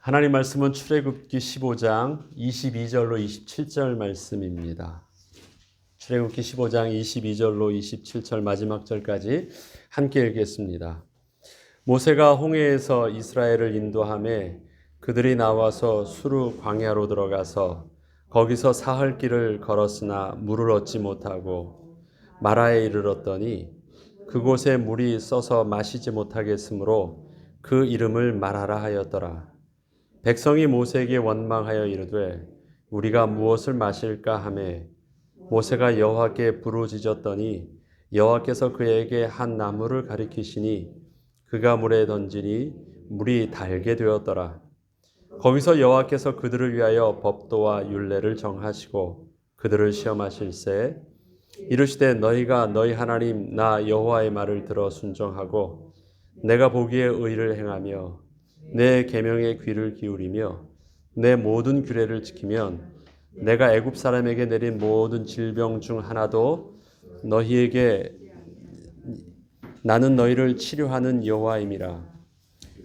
하나님 말씀은 출애굽기 15장 22절로 27절 말씀입니다. 출애굽기 15장 22절로 27절 마지막 절까지 함께 읽겠습니다. 모세가 홍해에서 이스라엘을 인도하매 그들이 나와서 수르 광야로 들어가서 거기서 사흘 길을 걸었으나 물을 얻지 못하고 마라에 이르렀더니 그곳에 물이 써서 마시지 못하겠으므로 그 이름을 마라라 하였더라. 백성이 모세에게 원망하여 이르되 우리가 무엇을 마실까 하매 모세가 여호와께 부르짖었더니 여호와께서 그에게 한 나무를 가리키시니 그가 물에 던지니 물이 달게 되었더라. 거기서 여호와께서 그들을 위하여 법도와 율례를 정하시고 그들을 시험하실세 이르시되 너희가 너희 하나님 나 여호와의 말을 들어 순종하고 내가 보기에 의를 행하며 내 계명에 귀를 기울이며 내 모든 규례를 지키면 내가 애굽 사람에게 내린 모든 질병 중 하나도 너희에게 나는 너희를 치료하는 여호와임이라.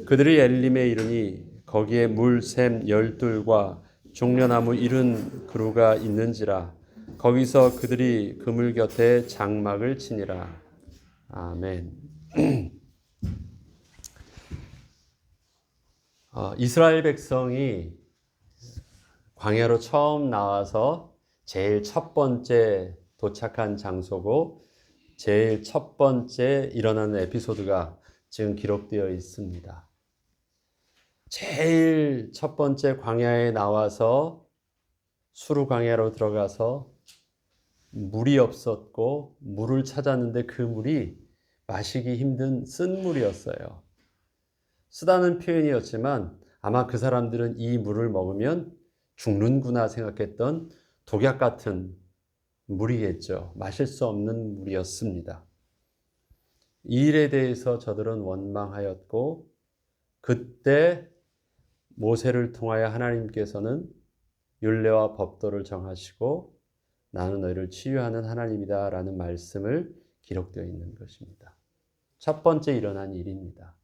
그들이 엘림에 이르니 거기에 물샘 12과 종려나무 70그루가 있는지라. 거기서 그들이 그물 곁에 장막을 치니라. 아멘. 이스라엘 백성이 광야로 처음 나와서 제일 첫 번째 도착한 장소고 제일 첫 번째 일어나는 에피소드가 지금 기록되어 있습니다. 제일 첫 번째 광야에 나와서 수르 광야로 들어가서 물이 없었고 물을 찾았는데 그 물이 마시기 힘든 쓴 물이었어요. 쓰다는 표현이었지만 아마 그 사람들은 이 물을 먹으면 죽는구나 생각했던 독약 같은 물이겠죠. 마실 수 없는 물이었습니다. 이 일에 대해서 저들은 원망하였고 그때 모세를 통하여 하나님께서는 율례와 법도를 정하시고 나는 너희를 치유하는 하나님이다 라는 말씀을 기록되어 있는 것입니다. 첫 번째 일어난 일입니다.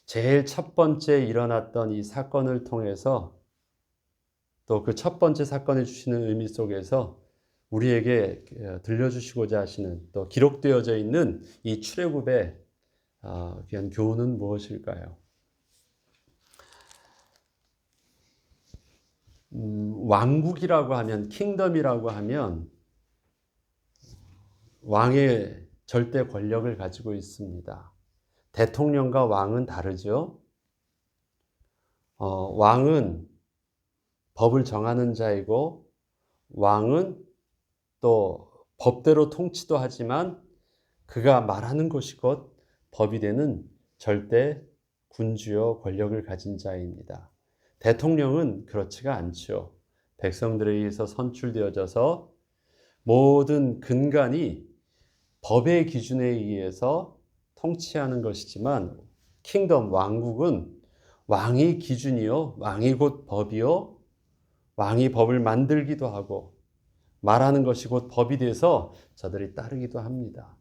제일 첫 번째 일어났던 이 사건을 통해서 또 그 첫 번째 사건을 주시는 의미 속에서 우리에게 들려주시고자 하시는 또 기록되어져 있는 이 출애굽의 귀한 교훈은 무엇일까요? 왕국이라고 하면 킹덤이라고 하면 왕의 절대 권력을 가지고 있습니다. 대통령과 왕은 다르죠. 왕은 법을 정하는 자이고 왕은 또 법대로 통치도 하지만 그가 말하는 것이 곧 법이 되는 절대 군주요 권력을 가진 자입니다. 대통령은 그렇지가 않죠. 백성들에 의해서 선출되어져서 모든 근간이 법의 기준에 의해서 통치하는 것이지만 킹덤 왕국은 왕이 기준이요 왕이 곧 법이요 왕이 법을 만들기도 하고 말하는 것이 곧 법이 돼서 저들이 따르기도 합니다.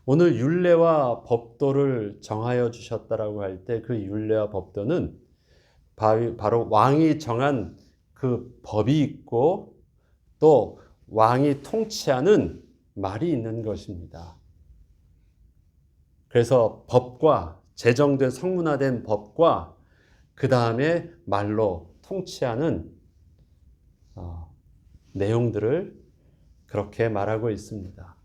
오늘 율례와 법도를 정하여 주셨다라고 할 때 그 율례와 법도는 바로 왕이 정한 그 법이 있고 또 왕이 통치하는 말이 있는 것입니다. 그래서 법과 제정된 성문화된 법과 그 다음에 말로 통치하는 내용들을 그렇게 말하고 있습니다.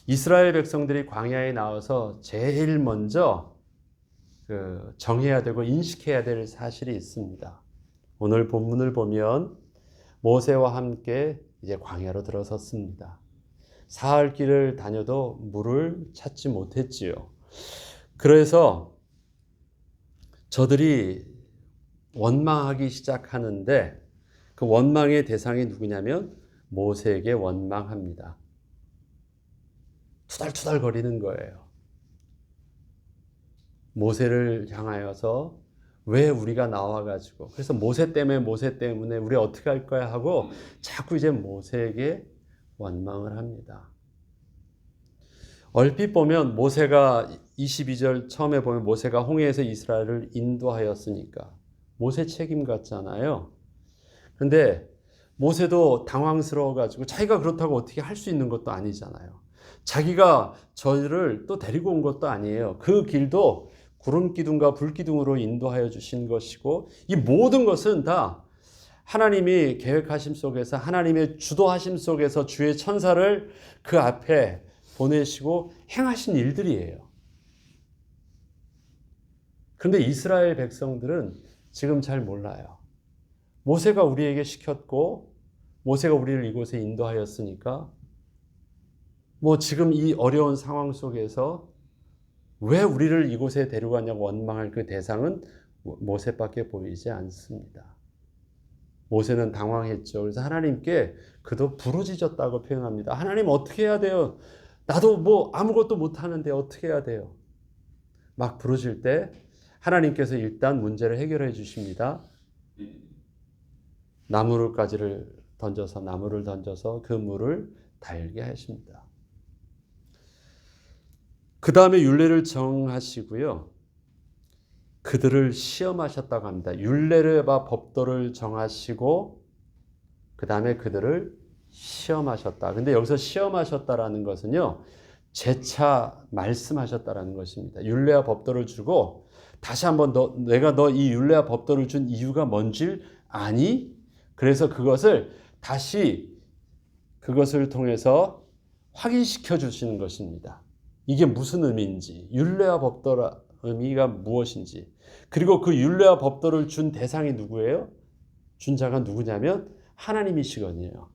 이스라엘 백성들이 광야에 나와서 제일 먼저 정해야 되고 인식해야 될 사실이 있습니다. 오늘 본문을 보면 모세와 함께 이제 광야로 들어섰습니다. 사흘 길을 다녀도 물을 찾지 못했지요. 그래서 저들이 원망하기 시작하는데 그 원망의 대상이 누구냐면 모세에게 원망합니다. 투덜투덜 거리는 거예요. 모세를 향하여서 왜 우리가 나와가지고 그래서 모세 때문에 우리 어떻게 할 거야 하고 자꾸 이제 모세에게 원망을 합니다. 얼핏 보면 모세가 22절 처음에 보면 모세가 홍해에서 이스라엘을 인도하였으니까 모세 책임 같잖아요. 그런데 모세도 당황스러워가지고 자기가 그렇다고 어떻게 할 수 있는 것도 아니잖아요. 자기가 저희를 또 데리고 온 것도 아니에요. 그 길도 구름 기둥과 불 기둥으로 인도하여 주신 것이고 이 모든 것은 다 하나님이 계획하심 속에서 하나님의 주도하심 속에서 주의 천사를 그 앞에 보내시고 행하신 일들이에요. 그런데 이스라엘 백성들은 지금 잘 몰라요. 모세가 우리에게 시켰고 모세가 우리를 이곳에 인도하였으니까 지금 이 어려운 상황 속에서 왜 우리를 이곳에 데려가냐고 원망할 그 대상은 모세밖에 보이지 않습니다. 모세는 당황했죠. 그래서 하나님께 그도 부르짖었다고 표현합니다. 하나님 어떻게 해야 돼요? 나도 아무것도 못하는데 어떻게 해야 돼요? 막 부르짖을 때 하나님께서 일단 문제를 해결해 주십니다. 나무를 던져서 그 물을 달게 하십니다. 그 다음에 율례를 정하시고요. 그들을 시험하셨다고 합니다. 율례와 법도를 정하시고 그 다음에 그들을 시험하셨다. 근데 여기서 시험하셨다라는 것은요. 재차 말씀하셨다라는 것입니다. 율례와 법도를 주고 다시 한번 내가 너 이 율례와 법도를 준 이유가 뭔지 아니? 그래서 그것을 통해서 확인시켜 주시는 것입니다. 이게 무슨 의미인지, 율례와 법도의 의미가 무엇인지, 그리고 그 율례와 법도를 준 대상이 누구예요? 준 자가 누구냐면 하나님이시거든요.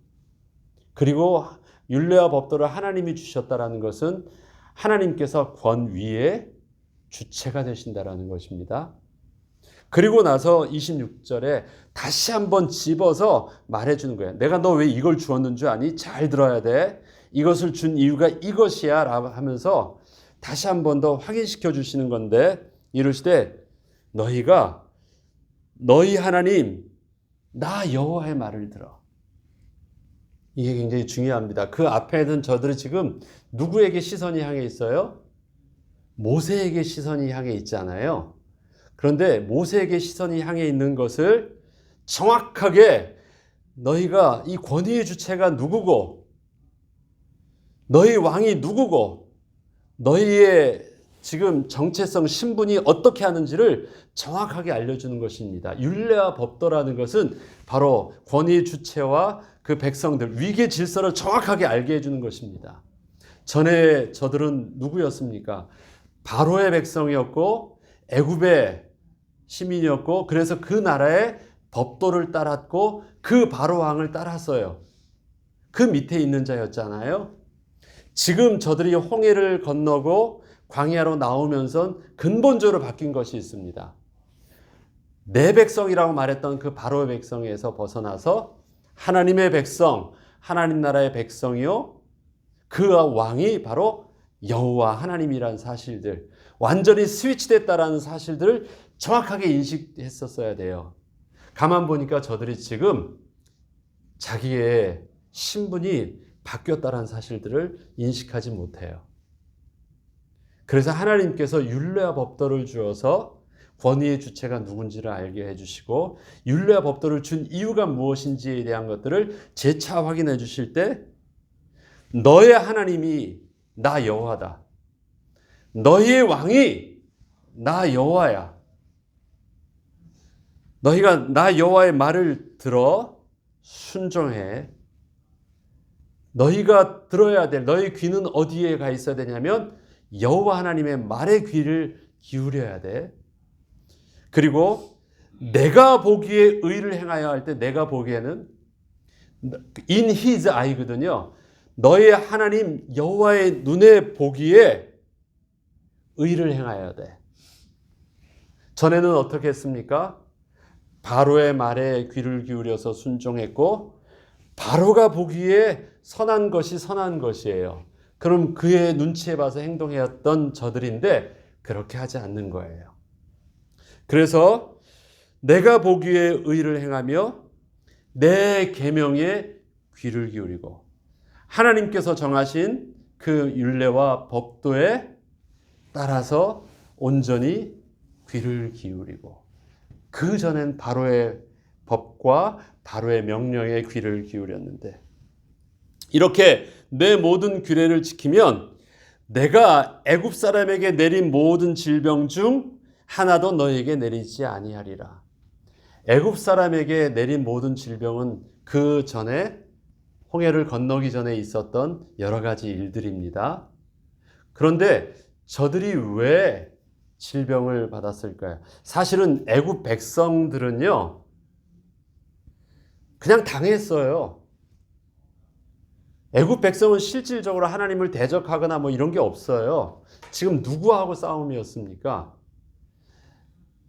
그리고 율례와 법도를 하나님이 주셨다라는 것은 하나님께서 권위의 주체가 되신다라는 것입니다. 그리고 나서 26절에 다시 한번 집어서 말해주는 거예요. 내가 너 왜 이걸 주었는 줄 아니? 잘 들어야 돼. 이것을 준 이유가 이것이야 라고 하면서 다시 한번 더 확인시켜 주시는 건데 이르시되 너희가 너희 하나님 나 여호와의 말을 들어. 이게 굉장히 중요합니다. 그 앞에는 저들이 지금 누구에게 시선이 향해 있어요? 모세에게 시선이 향해 있잖아요. 그런데 모세에게 시선이 향해 있는 것을 정확하게 너희가 이 권위의 주체가 누구고 너희 왕이 누구고 너희의 지금 정체성 신분이 어떻게 하는지를 정확하게 알려주는 것입니다. 율례와 법도라는 것은 바로 권위의 주체와 그 백성들 위계 질서를 정확하게 알게 해주는 것입니다. 전에 저들은 누구였습니까? 바로의 백성이었고 애굽의 시민이었고 그래서 그 나라의 법도를 따랐고 그 바로 왕을 따랐어요. 그 밑에 있는 자였잖아요. 지금 저들이 홍해를 건너고 광야로 나오면서 근본적으로 바뀐 것이 있습니다. 내 백성이라고 말했던 그 바로의 백성에서 벗어나서 하나님의 백성, 하나님 나라의 백성이요. 그 왕이 바로 여호와 하나님이라는 사실들, 완전히 스위치됐다라는 사실들을 정확하게 인식했었어야 돼요. 가만 보니까 저들이 지금 자기의 신분이 바뀌었다는 사실들을 인식하지 못해요. 그래서 하나님께서 율례와 법도를 주어서 권위의 주체가 누군지를 알게 해주시고 율례와 법도를 준 이유가 무엇인지에 대한 것들을 재차 확인해 주실 때 너의 하나님이 나 여호와다. 너희의 왕이 나 여호와야. 너희가 나 여호와의 말을 들어 순종해. 너희가 들어야 될 너희 귀는 어디에 가 있어야 되냐면 여호와 하나님의 말에 귀를 기울여야 돼. 그리고 내가 보기에 의를 행하여 할 때 내가 보기에는 in his eye거든요. 너의 하나님 여호와의 눈에 보기에 의를 행하여야 돼. 전에는 어떻게 했습니까? 바로의 말에 귀를 기울여서 순종했고 바로가 보기에 선한 것이 선한 것이에요. 그럼 그의 눈치에 봐서 행동했던 저들인데 그렇게 하지 않는 거예요. 그래서 내가 보기에 의를 행하며 내 계명에 귀를 기울이고 하나님께서 정하신 그 율례와 법도에 따라서 온전히 귀를 기울이고 그 전엔 바로의 법과 바로의 명령에 귀를 기울였는데 이렇게 내 모든 규례를 지키면 내가 애굽 사람에게 내린 모든 질병 중 하나도 너에게 내리지 아니하리라. 애굽 사람에게 내린 모든 질병은 그 전에 홍해를 건너기 전에 있었던 여러 가지 일들입니다. 그런데 저들이 왜 질병을 받았을까요? 사실은 애굽 백성들은요, 그냥 당했어요. 애굽 백성은 실질적으로 하나님을 대적하거나 뭐 이런 게 없어요. 지금 누구하고 싸움이었습니까?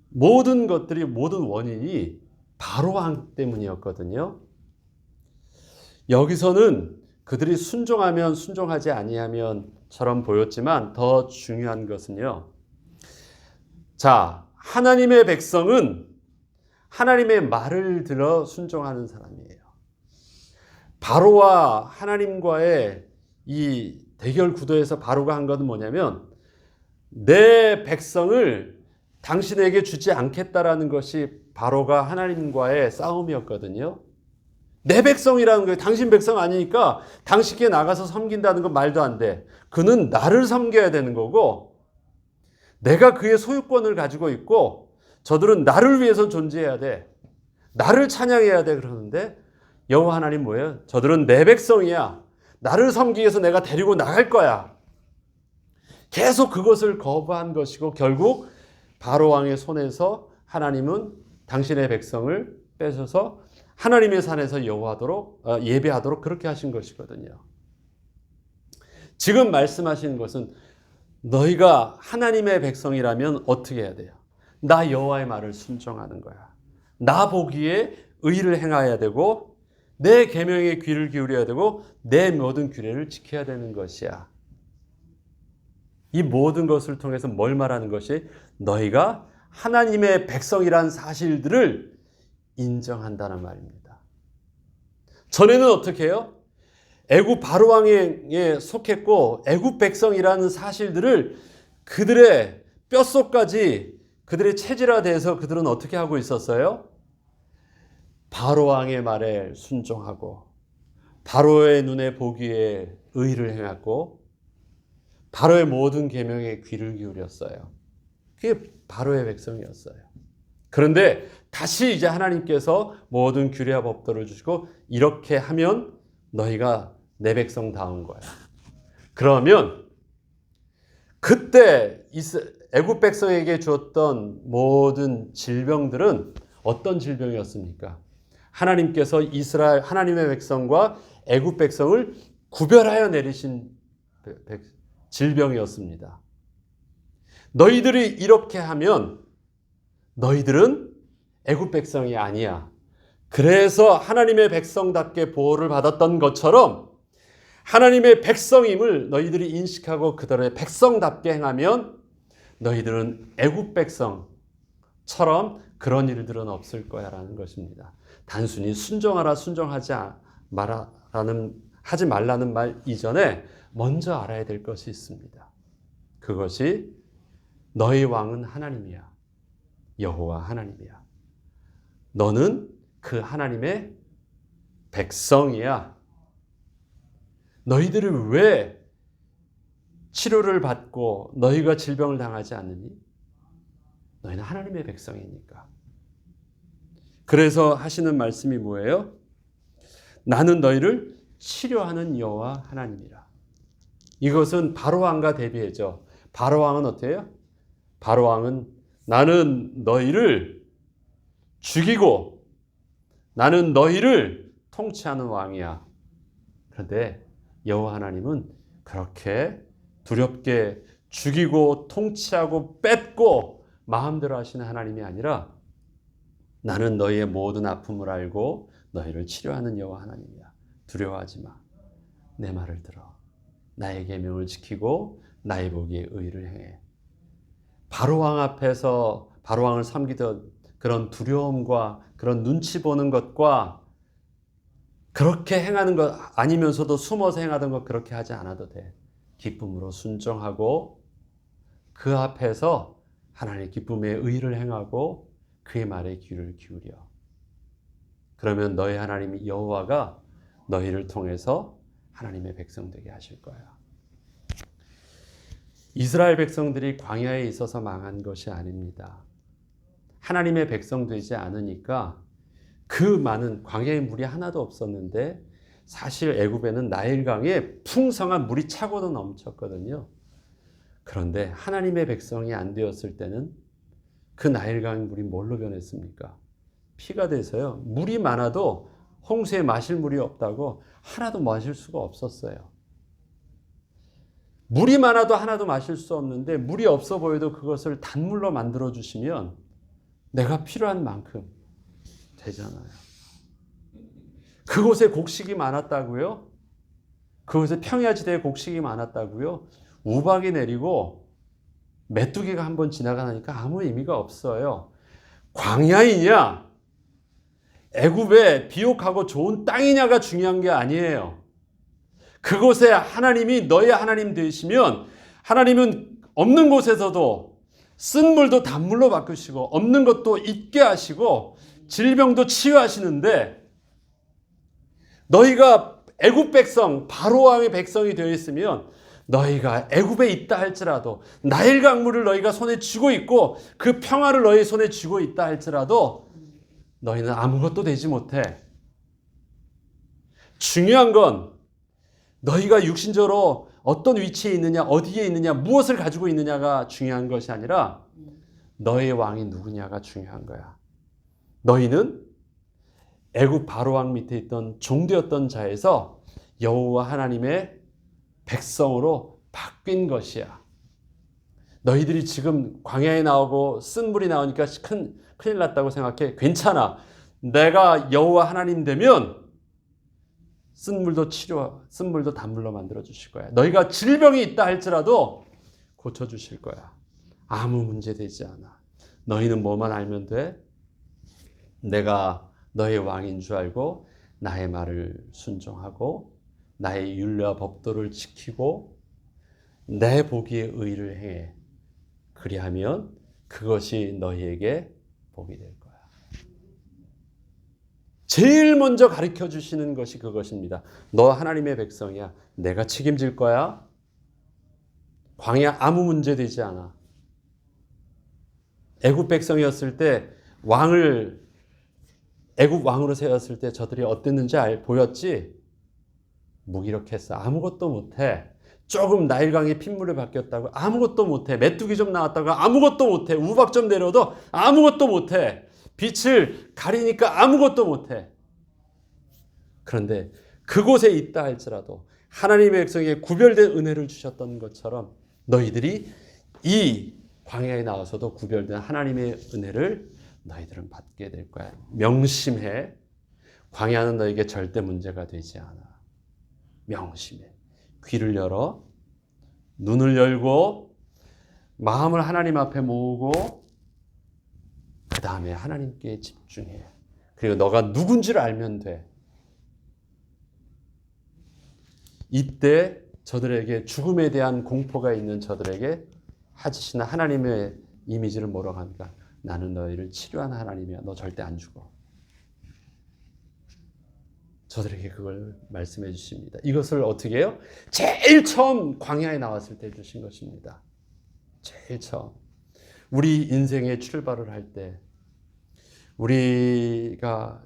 모든 것들이, 모든 원인이 바로 왕 때문이었거든요. 여기서는 그들이 순종하면 순종하지 아니하면처럼 보였지만 더 중요한 것은요. 자, 하나님의 백성은 하나님의 말을 들어 순종하는 사람이에요. 바로와 하나님과의 이 대결 구도에서 바로가 한 것은 뭐냐면 내 백성을 당신에게 주지 않겠다라는 것이 바로가 하나님과의 싸움이었거든요. 내 백성이라는 거예요. 당신 백성 아니니까 당신께 나가서 섬긴다는 건 말도 안 돼. 그는 나를 섬겨야 되는 거고 내가 그의 소유권을 가지고 있고 저들은 나를 위해서 존재해야 돼. 나를 찬양해야 돼. 그러는데 여호와 하나님 뭐예요? 저들은 내 백성이야. 나를 섬기기 위해서 내가 데리고 나갈 거야. 계속 그것을 거부한 것이고 결국 바로 왕의 손에서 하나님은 당신의 백성을 뺏어서 하나님의 산에서 예배하도록 그렇게 하신 것이거든요. 지금 말씀하시는 것은 너희가 하나님의 백성이라면 어떻게 해야 돼요? 나 여호와의 말을 순종하는 거야. 나 보기에 의를 행해야 되고 내 계명에 귀를 기울여야 되고 내 모든 규례를 지켜야 되는 것이야. 이 모든 것을 통해서 뭘 말하는 것이 너희가 하나님의 백성이란 사실들을 인정한다는 말입니다. 전에는 어떻게 해요? 애굽 바로 왕에 속했고 애굽 백성이라는 사실들을 그들의 뼛속까지 그들의 체질화돼서 그들은 어떻게 하고 있었어요? 바로 왕의 말에 순종하고 바로의 눈에 보기에 의를 행하고 바로의 모든 계명에 귀를 기울였어요. 그게 바로의 백성이었어요. 그런데 다시 이제 하나님께서 모든 규례와 법도를 주시고 이렇게 하면 너희가 내 백성다운 거야. 그러면 그때 애굽 백성에게 주었던 모든 질병들은 어떤 질병이었습니까? 하나님께서 이스라엘 하나님의 백성과 애굽 백성을 구별하여 내리신 질병이었습니다. 너희들이 이렇게 하면 너희들은 애굽 백성이 아니야. 그래서 하나님의 백성답게 보호를 받았던 것처럼 하나님의 백성임을 너희들이 인식하고 그들의 백성답게 행하면 너희들은 애굽 백성처럼 그런 일들은 없을 거야라는 것입니다. 단순히 순종하라 순종하지 하지 말라는 말 이전에 먼저 알아야 될 것이 있습니다. 그것이 너희 왕은 하나님이야. 여호와 하나님이야. 너는 그 하나님의 백성이야. 너희들이 왜 치료를 받고 너희가 질병을 당하지 않느니? 너희는 하나님의 백성이니까. 그래서 하시는 말씀이 뭐예요? 나는 너희를 치료하는 여호와 하나님이라. 이것은 바로왕과 대비해죠. 바로왕은 어때요? 바로왕은 나는 너희를 죽이고 나는 너희를 통치하는 왕이야. 그런데 여호와 하나님은 그렇게 두렵게 죽이고 통치하고 뺏고 마음대로 하시는 하나님이 아니라 나는 너희의 모든 아픔을 알고 너희를 치료하는 여호와 하나님이야. 두려워하지 마. 내 말을 들어. 나의 계명을 지키고 나의 보기에 의를 행해. 바로왕 앞에서 바로왕을 섬기던 그런 두려움과 그런 눈치 보는 것과 그렇게 행하는 것 아니면서도 숨어서 행하던 것 그렇게 하지 않아도 돼. 기쁨으로 순종하고 그 앞에서 하나님의 기쁨의 의를 행하고 그의 말에 귀를 기울여. 그러면 너희 하나님 여호와가 너희를 통해서 하나님의 백성 되게 하실 거야. 이스라엘 백성들이 광야에 있어서 망한 것이 아닙니다. 하나님의 백성 되지 않으니까 그 많은 광야에 물이 하나도 없었는데 사실 애굽에는 나일강에 풍성한 물이 차고도 넘쳤거든요. 그런데 하나님의 백성이 안 되었을 때는 그 나일강 물이 뭘로 변했습니까? 피가 돼서요. 물이 많아도 홍수에 마실 물이 없다고 하나도 마실 수가 없었어요. 물이 많아도 하나도 마실 수 없는데 물이 없어 보여도 그것을 단물로 만들어 주시면 내가 필요한 만큼 되잖아요. 그곳에 곡식이 많았다고요? 그곳에 평야지대에 곡식이 많았다고요? 우박이 내리고 메뚜기가 한번 지나가니까 아무 의미가 없어요. 광야이냐 애굽의 비옥하고 좋은 땅이냐가 중요한 게 아니에요. 그곳에 하나님이 너의 하나님 되시면 하나님은 없는 곳에서도 쓴 물도 단물로 바꾸시고 없는 것도 있게 하시고 질병도 치유하시는데 너희가 애굽 백성 바로 왕의 백성이 되어 있으면 너희가 애굽에 있다 할지라도 나일 강물을 너희가 손에 쥐고 있고 그 평화를 너희 손에 쥐고 있다 할지라도 너희는 아무것도 되지 못해. 중요한 건 너희가 육신적으로 어떤 위치에 있느냐, 어디에 있느냐, 무엇을 가지고 있느냐가 중요한 것이 아니라 너의 왕이 누구냐가 중요한 거야. 너희는 애굽 바로왕 밑에 있던 종되었던 자에서 여호와 하나님의 백성으로 바뀐 것이야. 너희들이 지금 광야에 나오고 쓴 물이 나오니까 큰일 났다고 생각해. 괜찮아. 내가 여호와 하나님 되면 쓴 물도 단물로 만들어 주실 거야. 너희가 질병이 있다 할지라도 고쳐 주실 거야. 아무 문제 되지 않아. 너희는 뭐만 알면 돼? 내가 너의 왕인 줄 알고 나의 말을 순종하고 나의 율례와 법도를 지키고 내 보기에 의를 행해. 그리하면 그것이 너희에게 복이 될 거야. 제일 먼저 가르쳐 주시는 것이 그것입니다. 너 하나님의 백성이야. 내가 책임질 거야. 광야 아무 문제 되지 않아. 애굽 백성이었을 때 애굽 왕으로 세웠을 때 저들이 어땠는지 보였지? 무기력했어. 아무것도 못해. 조금 나일강에 핏물을 바뀌었다고 아무것도 못해. 메뚜기 좀 나왔다고 아무것도 못해. 우박 좀 내려도 아무것도 못해. 빛을 가리니까 아무것도 못해. 그런데 그곳에 있다 할지라도 하나님의 백성에게 구별된 은혜를 주셨던 것처럼 너희들이 이 광야에 나와서도 구별된 하나님의 은혜를 너희들은 받게 될 거야. 명심해. 광야는 너에게 절대 문제가 되지 않아. 명심해. 귀를 열어. 눈을 열고 마음을 하나님 앞에 모으고 그 다음에 하나님께 집중해. 그리고 너가 누군지를 알면 돼. 이때 저들에게 죽음에 대한 공포가 있는 저들에게 하시는 하나님의 이미지를 뭐라고 하니까 나는 너희를 치료하는 하나님이야. 너 절대 안 죽어. 저들에게 그걸 말씀해 주십니다. 이것을 어떻게 해요? 제일 처음 광야에 나왔을 때 주신 것입니다. 제일 처음. 우리 인생의 출발을 할 때 우리가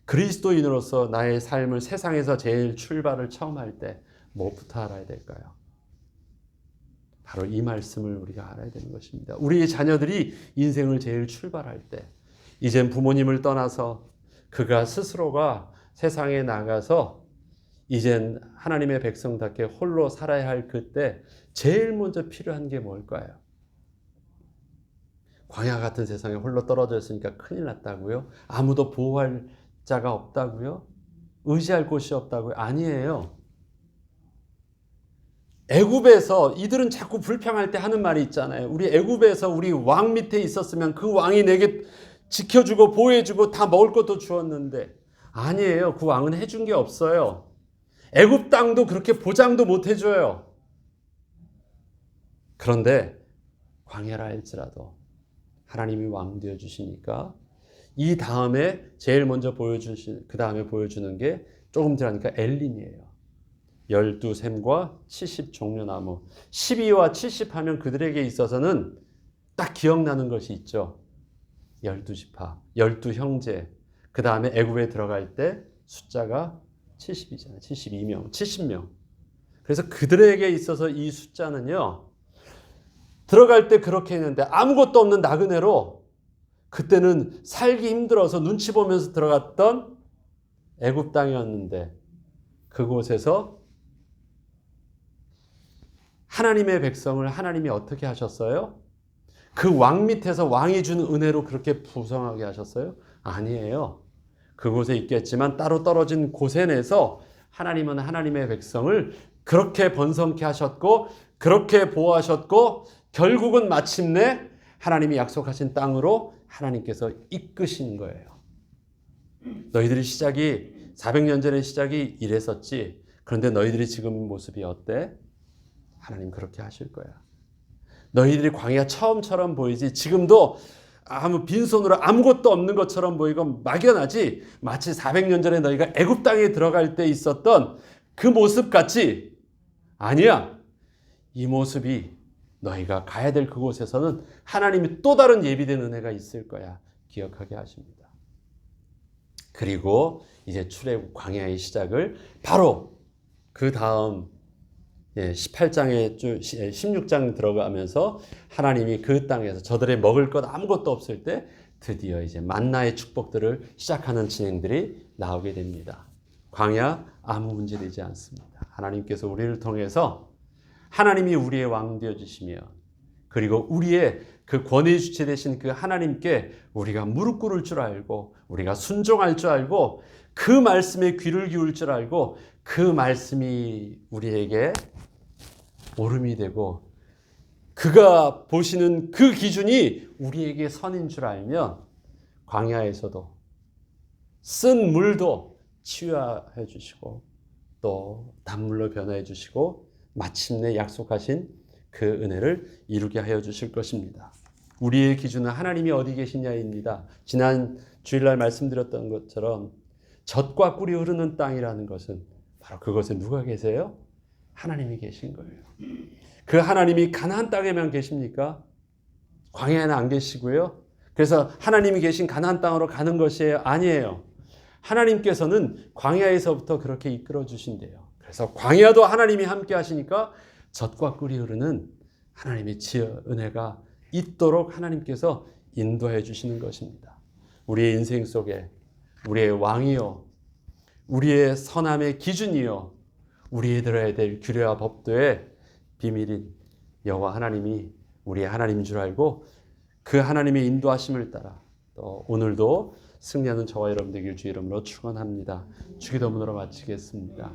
그리스도인으로서 나의 삶을 세상에서 제일 출발을 처음 할 때 뭐부터 알아야 될까요? 바로 이 말씀을 우리가 알아야 되는 것입니다. 우리의 자녀들이 인생을 제일 출발할 때 이젠 부모님을 떠나서 그가 스스로가 세상에 나가서 이젠 하나님의 백성답게 홀로 살아야 할 그때 제일 먼저 필요한 게 뭘까요? 광야 같은 세상에 홀로 떨어져 있으니까 큰일 났다고요? 아무도 보호할 자가 없다고요? 의지할 곳이 없다고요? 아니에요. 애굽에서 이들은 자꾸 불평할 때 하는 말이 있잖아요. 우리 애굽에서 우리 왕 밑에 있었으면 그 왕이 내게 지켜주고 보호해주고 다 먹을 것도 주었는데 아니에요. 그 왕은 해준 게 없어요. 애굽 땅도 그렇게 보장도 못 해줘요. 그런데 광야라 할지라도 하나님이 왕 되어 주시니까 이 다음에 제일 먼저 그 다음에 보여주는 게 조금 지나니까 엘림이에요. 12샘과 70 종려나무. 12와 70 하면 그들에게 있어서는 딱 기억나는 것이 있죠. 12지파, 12형제. 그 다음에 애굽에 들어갈 때 숫자가 70이잖아요. 72명, 70명. 그래서 그들에게 있어서 이 숫자는요, 들어갈 때 그렇게 했는데 아무것도 없는 나그네로 그때는 살기 힘들어서 눈치 보면서 들어갔던 애굽 땅이었는데 그곳에서 하나님의 백성을 하나님이 어떻게 하셨어요? 그 왕 밑에서 왕이 준 은혜로 그렇게 부성하게 하셨어요? 아니에요. 그곳에 있겠지만 따로 떨어진 곳에 내서 하나님은 하나님의 백성을 그렇게 번성케 하셨고 그렇게 보호하셨고 결국은 마침내 하나님이 약속하신 땅으로 하나님께서 이끄신 거예요. 너희들이 시작이 400년 전의 시작이 이랬었지. 그런데 너희들이 지금 모습이 어때? 하나님 그렇게 하실 거야. 너희들이 광야 처음처럼 보이지 지금도 아무 빈손으로 아무것도 없는 것처럼 보이고 막연하지 마치 400년 전에 너희가 애굽 땅에 들어갈 때 있었던 그 모습 같지? 아니야. 이 모습이 너희가 가야 될 그곳에서는 하나님이 또 다른 예비된 은혜가 있을 거야. 기억하게 하십니다. 그리고 이제 출애굽 광야의 시작을 바로 그 다음 18장에 16장 들어가면서 하나님이 그 땅에서 저들의 먹을 것 아무것도 없을 때 드디어 이제 만나의 축복들을 시작하는 진행들이 나오게 됩니다. 광야 아무 문제 되지 않습니다. 하나님께서 우리를 통해서 하나님이 우리의 왕 되어 주시며 그리고 우리의 그 권위의 주체 되신 그 하나님께 우리가 무릎 꿇을 줄 알고 우리가 순종할 줄 알고 그 말씀에 귀를 기울 줄 알고 그 말씀이 우리에게 오름이 되고 그가 보시는 그 기준이 우리에게 선인 줄 알면 광야에서도 쓴 물도 치유해 주시고 또 단물로 변화해 주시고 마침내 약속하신 그 은혜를 이루게 하여 주실 것입니다. 우리의 기준은 하나님이 어디 계시냐입니다. 지난 주일날 말씀드렸던 것처럼 젖과 꿀이 흐르는 땅이라는 것은 바로 그것에 누가 계세요? 하나님이 계신 거예요. 그 하나님이 가나안 땅에만 계십니까? 광야에는 안 계시고요. 그래서 하나님이 계신 가나안 땅으로 가는 것이 아니에요. 하나님께서는 광야에서부터 그렇게 이끌어 주신대요. 그래서 광야도 하나님이 함께 하시니까 젖과 꿀이 흐르는 하나님의 지혜 은혜가 있도록 하나님께서 인도해 주시는 것입니다. 우리의 인생 속에 우리의 왕이요 우리의 선함의 기준이요 우리의 들어야 될 규례와 법도의 비밀인 여호와 하나님이 우리의 하나님인 줄 알고 그 하나님의 인도하심을 따라 또 오늘도 승리하는 저와 여러분 되길 주 이름으로 축원합니다. 주기도문으로 마치겠습니다.